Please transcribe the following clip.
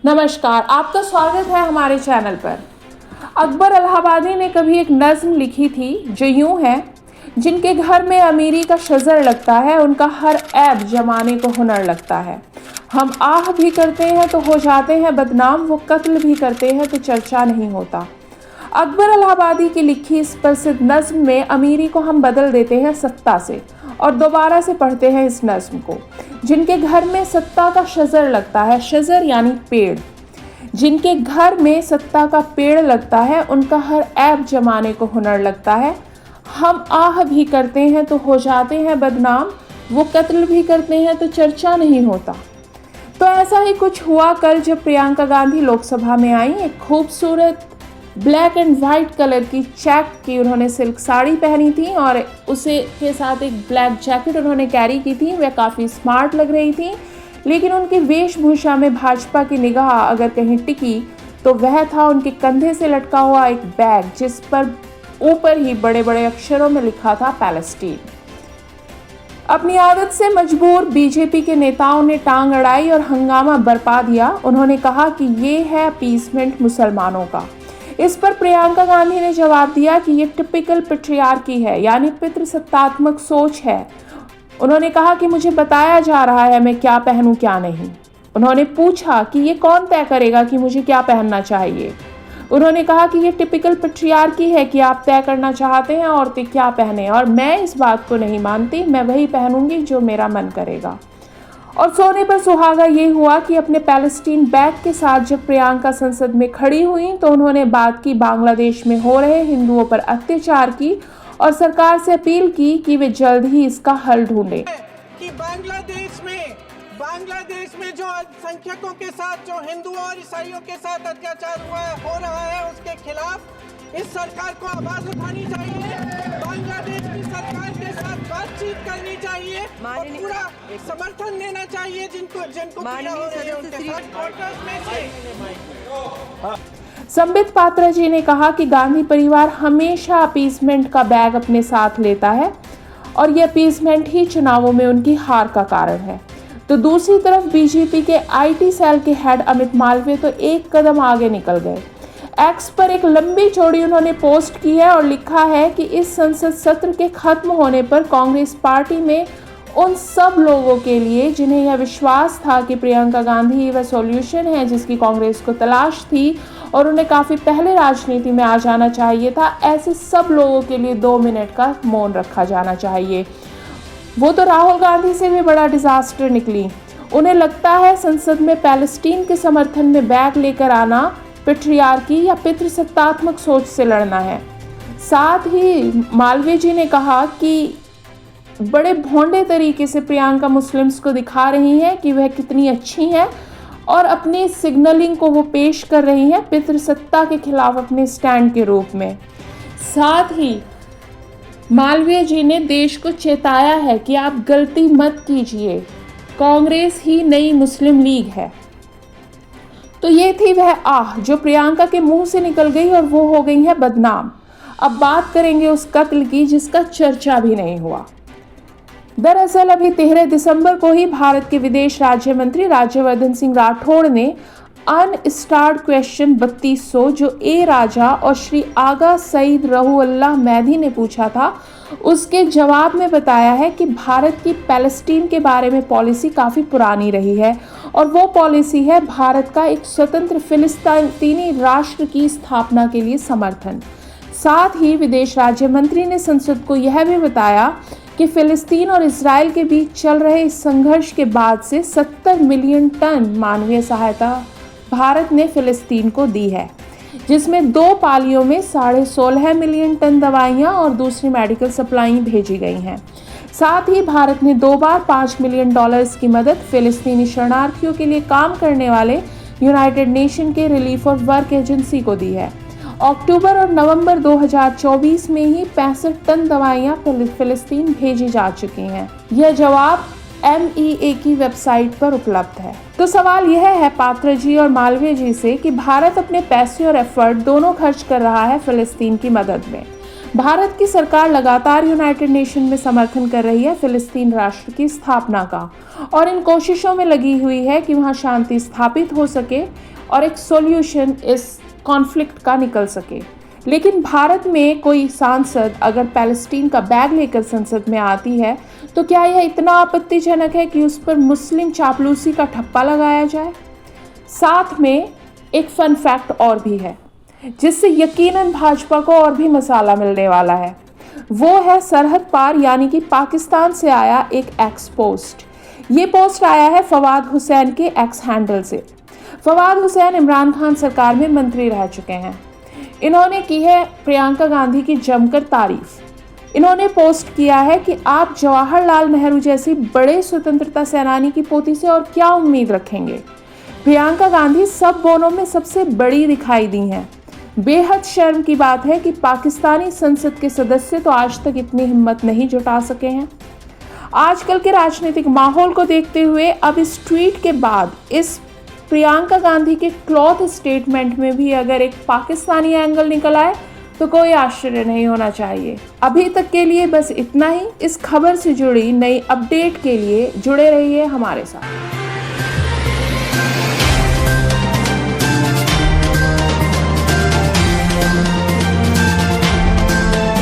नमस्कार, आपका स्वागत है हमारे चैनल पर। अकबर इलाहाबादी ने कभी एक नज़्म लिखी थी जो यूं है, जिनके घर में अमीरी का शजर लगता है, उनका हर ऐब जमाने को हुनर लगता है। हम आह भी करते हैं तो हो जाते हैं बदनाम, वो कत्ल भी करते हैं तो चर्चा नहीं होता। अकबर इलाहाबादी की लिखी इस प्रसिद्ध नज़्म में अमीरी को हम बदल देते हैं सत्ता से, और दोबारा से पढ़ते हैं इस नज़्म को। जिनके घर में सत्ता का शजर लगता है, शजर यानी पेड़, जिनके घर में सत्ता का पेड़ लगता है, उनका हर ऐब जमाने को हुनर लगता है। हम आह भी करते हैं तो हो जाते हैं बदनाम, वो कत्ल भी करते हैं तो चर्चा नहीं होता। तो ऐसा ही कुछ हुआ कल जब प्रियंका गांधी लोकसभा में आई। एक खूबसूरत ब्लैक एंड वाइट कलर की चेक की उन्होंने सिल्क साड़ी पहनी थी और उसे के साथ एक ब्लैक जैकेट उन्होंने कैरी की थी। वह काफ़ी स्मार्ट लग रही थी, लेकिन उनकी वेशभूषा में भाजपा की निगाह अगर कहीं टिकी तो वह था उनके कंधे से लटका हुआ एक बैग, जिस पर ऊपर ही बड़े बड़े अक्षरों में लिखा था पैलेस्टीन। अपनी आदत से मजबूर बीजेपी के नेताओं ने टांग अड़ाई और हंगामा बरपा दिया। उन्होंने कहा कि ये है अपीसमेंट मुसलमानों का। इस पर प्रियंका गांधी ने जवाब दिया कि ये टिपिकल पैट्रियार्की है, यानी पितृसत्तात्मक सोच है। उन्होंने कहा कि मुझे बताया जा रहा है मैं क्या पहनूं क्या नहीं। उन्होंने पूछा कि ये कौन तय करेगा कि मुझे क्या पहनना चाहिए। उन्होंने कहा कि ये टिपिकल पैट्रियार्की है कि आप तय करना चाहते हैं औरतें क्या पहने, और मैं इस बात को नहीं मानती। मैं वही पहनूंगी जो मेरा मन करेगा। और सोने पर सुहागा ये हुआ कि अपने पैलेस्टीन बैग के साथ जब प्रियंका संसद में खड़ी हुई तो उन्होंने बात की बांग्लादेश में हो रहे हिंदुओं पर अत्याचार की और सरकार से अपील की कि वे जल्द ही इसका हल ढूंढे। कि बांग्लादेश में जो अल्पसंख्यकों के साथ, जो हिंदुओं और ईसाइयों के साथ अत्याचार हो रहा है, उसके खिलाफ इस सरकार को आवाज उठानी चाहिए। बांग्लादेश की सरकार के साथ बातचीत करनी चाहिए और पूरा समर्थन देना चाहिए जिनको पीड़ा हो रही है उनके साथ। क्वार्टर्स में से संबित पात्रा जी ने कहा कि गांधी परिवार हमेशा अपीसमेंट का बैग अपने साथ लेता है और यह अपीसमेंट ही चुनावों में उनकी हार का कारण है। तो दूसरी तरफ बीजेपी के आईटी सेल के हेड अमित मालवीय तो एक कदम आगे निकल गए। एक्स पर एक लंबी चौड़ी उन्होंने पोस्ट की है और लिखा है कि इस संसद सत्र के खत्म होने पर कांग्रेस पार्टी में उन सब लोगों के लिए जिन्हें यह विश्वास था कि प्रियंका गांधी ही वह सॉल्यूशन है जिसकी कांग्रेस को तलाश थी और उन्हें काफ़ी पहले राजनीति में आ जाना चाहिए था, ऐसे सब लोगों के लिए 2 मिनट का मौन रखा जाना चाहिए। वो तो राहुल गांधी से भी बड़ा डिजास्टर निकली। उन्हें लगता है संसद में पैलेस्टीन के समर्थन में बैग लेकर आना पैट्रियार्की या पितृसत्तात्मक सोच से लड़ना है। साथ ही मालवीय जी ने कहा कि बड़े भोंडे तरीके से प्रियंका मुस्लिम्स को दिखा रही हैं कि वह कितनी अच्छी हैं और अपनी सिग्नलिंग को वो पेश कर रही हैं पितृसत्ता के खिलाफ अपने स्टैंड के रूप में। साथ ही मालवीय जी ने देश को चेताया है कि आप गलती मत कीजिए, कांग्रेस ही नई मुस्लिम लीग है। तो ये थी वह आह जो प्रियंका के मुंह से निकल गई और वो हो गई है बदनाम। अब बात करेंगे उस कत्ल की जिसका चर्चा भी नहीं हुआ। दरअसल अभी 13 दिसंबर को ही भारत के विदेश राज्य मंत्री राज्यवर्धन सिंह राठौड़ ने अनस्टार्ड क्वेश्चन 3200 जो ए राजा और श्री आगा सईद रहूअल्लाह मैदी ने पूछा था, उसके जवाब में बताया है कि भारत की पैलेस्टीन के बारे में पॉलिसी काफ़ी पुरानी रही है और वो पॉलिसी है भारत का एक स्वतंत्र फिलिस्तीनी राष्ट्र की स्थापना के लिए समर्थन। साथ ही विदेश राज्य मंत्री ने संसद को यह भी बताया कि फिलिस्तीन और इजराइल के बीच चल रहे इस संघर्ष के बाद से 70 मिलियन टन मानवीय सहायता भारत ने फिलिस्तीन को दी है, जिसमें 2 पालियों में 16.5 मिलियन टन दवाइयाँ और दूसरी मेडिकल सप्लाई भेजी गई हैं। साथ ही भारत ने 2 बार $5 मिलियन की मदद फिलिस्तीनी शरणार्थियों के लिए काम करने वाले यूनाइटेड नेशन के रिलीफ और वर्क एजेंसी को दी है। अक्टूबर और नवंबर 2024 में ही 65 टन दवाइयाँ फिलिस्तीन भेजी जा चुकी हैं। यह जवाब MEA की वेबसाइट पर उपलब्ध है। तो सवाल यह है पात्रा जी और मालवीय जी से कि भारत अपने पैसे और एफर्ट दोनों खर्च कर रहा है फिलिस्तीन की मदद में। भारत की सरकार लगातार यूनाइटेड नेशन में समर्थन कर रही है फिलिस्तीन राष्ट्र की स्थापना का और इन कोशिशों में लगी हुई है कि वहां शांति स्थापित हो सके और एक सॉल्यूशन इस कॉन्फ्लिक्ट का निकल सके। लेकिन भारत में कोई सांसद अगर पैलेस्टीन का बैग लेकर संसद में आती है तो क्या यह इतना आपत्तिजनक है कि उस पर मुस्लिम चापलूसी का ठप्पा लगाया जाए? साथ में एक फन फैक्ट और भी है जिससे यकीनन भाजपा को और भी मसाला मिलने वाला है। वो है सरहद पार यानी कि पाकिस्तान से आया एक एक्स पोस्ट। ये पोस्ट आया है फवाद हुसैन के एक्स हैंडल से। फवाद हुसैन इमरान खान सरकार में मंत्री रह चुके हैं। इन्होंने की है प्रियंका गांधी की जमकर तारीफ। इन्होंने पोस्ट किया है कि आप जवाहरलाल नेहरू जैसी बड़े स्वतंत्रता सेनानी की पोती से और क्या उम्मीद रखेंगे। प्रियंका गांधी सब बोलों में सबसे बड़ी दिखाई दी हैं। बेहद शर्म की बात है कि पाकिस्तानी संसद के सदस्य तो आज तक इतनी हिम्मत नहीं जुटा सके हैं। आजकल के राजनीतिक माहौल को देखते हुए अब इस ट्वीट के बाद इस प्रियंका गांधी के क्लॉथ स्टेटमेंट में भी अगर एक पाकिस्तानी एंगल निकल आए तो कोई आश्चर्य नहीं होना चाहिए। अभी तक के लिए बस इतना ही। इस खबर से जुड़ी नई अपडेट के लिए जुड़े रहिए हमारे साथ।